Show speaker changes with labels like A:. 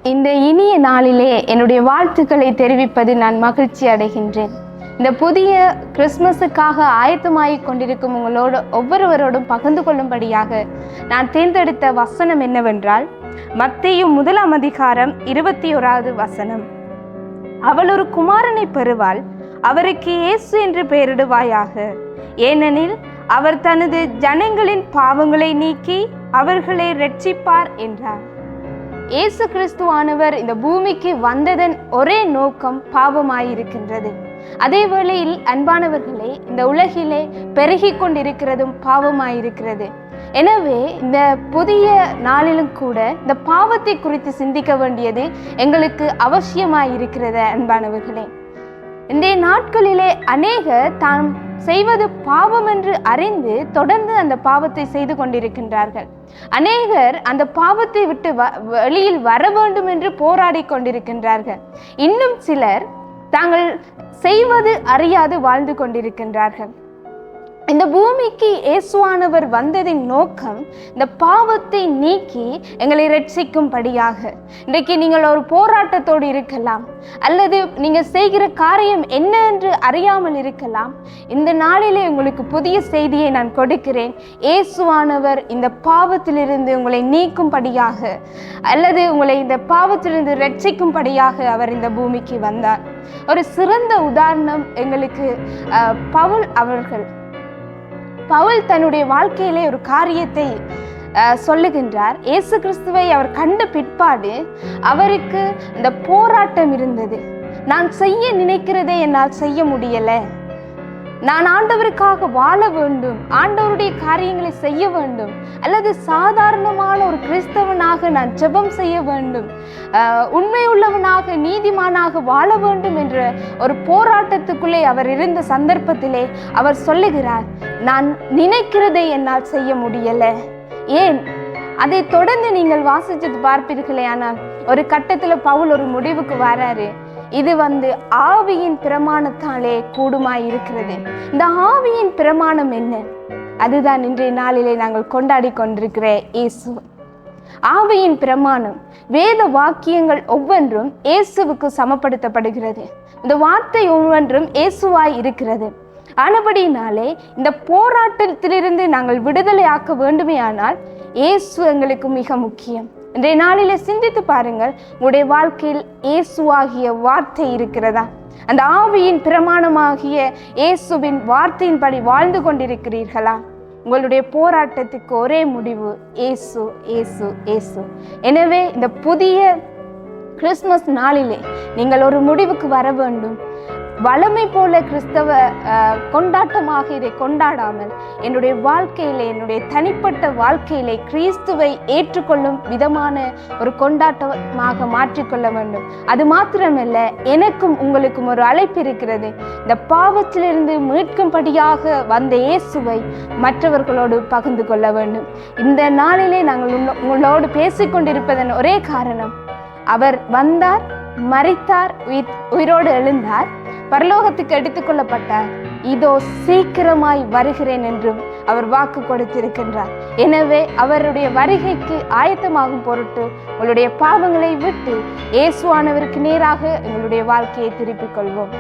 A: இந்த இனிய நாளிலே என்னுடைய வாழ்த்துக்களை தெரிவிப்பது நான் மகிழ்ச்சி அடைகின்றேன். இந்த புதிய கிறிஸ்மஸுக்காக ஆயத்தமாகிக் கொண்டிருக்கும் உங்களோடு ஒவ்வொருவரோடும் பகிர்ந்து கொள்ளும்படியாக நான் தேர்ந்தெடுத்த வசனம் என்னவென்றால், மத்தேயு 1 வசனம். அவள் ஒரு குமாரனை பெறுவாள், அவருக்கு இயேசு என்று பெயரிடுவாயாக. ஏனெனில் அவர் தனது ஜனங்களின் பாவங்களை நீக்கி அவர்களை இரட்சிப்பார் என்றார். இயேசு கிறிஸ்துவானவர் இந்த பூமிக்கு வந்ததன் ஒரே நோக்கம் பாவமாயிருக்கின்றது. அதே வேளையில் அன்பானவர்களே, இந்த உலகிலே பெருகி கொண்டிருக்கிறதும் பாவமாயிருக்கிறது. எனவே இந்த புதிய நாளிலும் கூட இந்த பாவத்தை குறித்து சிந்திக்க வேண்டியது எங்களுக்கு அவசியமாயிருக்கிறது. அன்பானவர்களே, இன்றைய நாட்களிலே அநேகர் தாம் செய்வது பாவம் என்று அறிந்து தொடர்ந்து அந்த பாவத்தை செய்து கொண்டிருக்கின்றார்கள். அநேகர் அந்த பாவத்தை விட்டு வெளியில் வர வேண்டும் என்று போராடி கொண்டிருக்கின்றார்கள். இன்னும் சிலர் தாங்கள் செய்வது அறியாது வாழ்ந்து கொண்டிருக்கின்றார்கள். இந்த பூமிக்கு இயேசுவானவர் வந்ததின் நோக்கம் இந்த பாவத்தை நீக்கி எங்களை இரட்சிக்கும்படியாக. இன்றைக்கு நீங்கள் ஒரு போராட்டத்தோடு இருக்கலாம், அல்லது நீங்கள் செய்கிற காரியம் என்ன என்று அறியாமல் இருக்கலாம். இந்த நாளிலே உங்களுக்கு புதிய செய்தியை நான் கொடுக்கிறேன். இயேசுவானவர் இந்த பாவத்திலிருந்து உங்களை நீக்கும்படியாக, அல்லது உங்களை இந்த பாவத்திலிருந்து இரட்சிக்கும்படியாக அவர் இந்த பூமிக்கு வந்தார். ஒரு சிறந்த உதாரணம் எங்களுக்கு பவுல் தன்னுடைய வாழ்க்கையிலே ஒரு காரியத்தை சொல்லுகின்றார். இயேசு கிறிஸ்துவை அவர் கண்ட பிற்பாடு அவருக்கு இந்த போராட்டம் இருந்தது. நான் செய்ய நினைக்கிறதை என்னால் செய்ய முடியலை, நான் ஆண்டவருக்காக வாழ வேண்டும், ஆண்டவருடைய காரியங்களை செய்ய வேண்டும், அல்லது சாதாரணமான ஒரு கிறிஸ்தவனாக நான் ஜெபம் செய்ய வேண்டும், உண்மையுள்ளவனாக நீதிமானாக வாழ வேண்டும் என்ற ஒரு போராட்டத்துக்குள்ளே அவர் இருந்த சந்தர்ப்பத்திலே அவர் சொல்லுகிறார், நான் நினைக்கிறதை என்னால் செய்ய முடியலை. ஏன்? அதை தொடர்ந்து நீங்கள் வாசித்து பார்ப்பீர்களே. ஆனால் ஒரு கட்டத்தில் பவுல் ஒரு முடிவுக்கு வராரு. இது ஆவியின் பிரமாணத்தாலே கூடுமாய் இருக்கிறது. இந்த ஆவியின் பிரமாணம் என்ன? அதுதான் இன்றைய நாளிலே நாங்கள் கொண்டாடி கொண்டிருக்கிற இயேசு. ஆவியின் பிரமாணம், வேத வாக்கியங்கள் ஒவ்வொன்றும் இயேசுவுக்கு சமப்படுத்தப்படுகிறது. இந்த வார்த்தை ஒவ்வொன்றும் இயேசுவாய் இருக்கிறது. ஆனபடினாலே இந்த போராட்டத்திலிருந்து நாங்கள் விடுதலை ஆக்க வேண்டுமே ஆனால் இயேசு எங்களுக்கு மிக முக்கியம். இன்றைய நாளிலே சிந்தித்து பாருங்கள், உங்களுடைய வாழ்க்கையில் இயேசுவாகிய வார்த்தை இருக்கிறதா? அந்த ஆவியின் பிரமாணமாகிய இயேசுவின் வார்த்தையின்படி வாழ்ந்து கொண்டிருக்கிறீர்களா? உங்களுடைய போராட்டத்துக்கு ஒரே முடிவு இயேசு, இயேசு, இயேசு. எனவே இந்த புதிய கிறிஸ்துமஸ் நாளிலே நீங்கள் ஒரு முடிவுக்கு வர வேண்டும். வளமை போல கிறிஸ்தவ கொண்டாட்டமாக இதை கொண்டாடாமல் என்னுடைய வாழ்க்கையிலே, என்னுடைய தனிப்பட்ட வாழ்க்கையிலே கிறிஸ்துவை ஏற்றுக்கொள்ளும் விதமான ஒரு கொண்டாட்டமாக மாற்றிக்கொள்ள வேண்டும். அது மாத்திரமல்ல, எனக்கும் உங்களுக்கும் ஒரு அழைப்பு இருக்கிறது. இந்த பாவத்திலிருந்து மீட்கும்படியாக வந்த இயேசுவை மற்றவர்களோடு பகிர்ந்து கொள்ள வேண்டும். இந்த நாளிலே நாங்கள் உங்களோடு பேசிக்கொண்டிருப்பதன் ஒரே காரணம், அவர் வந்தார், மரித்தார், உயிரோடு எழுந்தார், பரலோகத்துக்கு எடுத்துக்கொள்ளப்பட்டார், இதோ சீக்கிரமாய் வருகிறேன் என்றும் அவர் வாக்கு கொடுத்திருக்கின்றார். எனவே அவருடைய வருகைக்கு ஆயத்தமாகும் பொருட்டு உங்களுடைய பாவங்களை விட்டு இயேசுவானவருக்கு நேராக எங்களுடைய வாழ்க்கையை திருப்பிக் கொள்வோம்.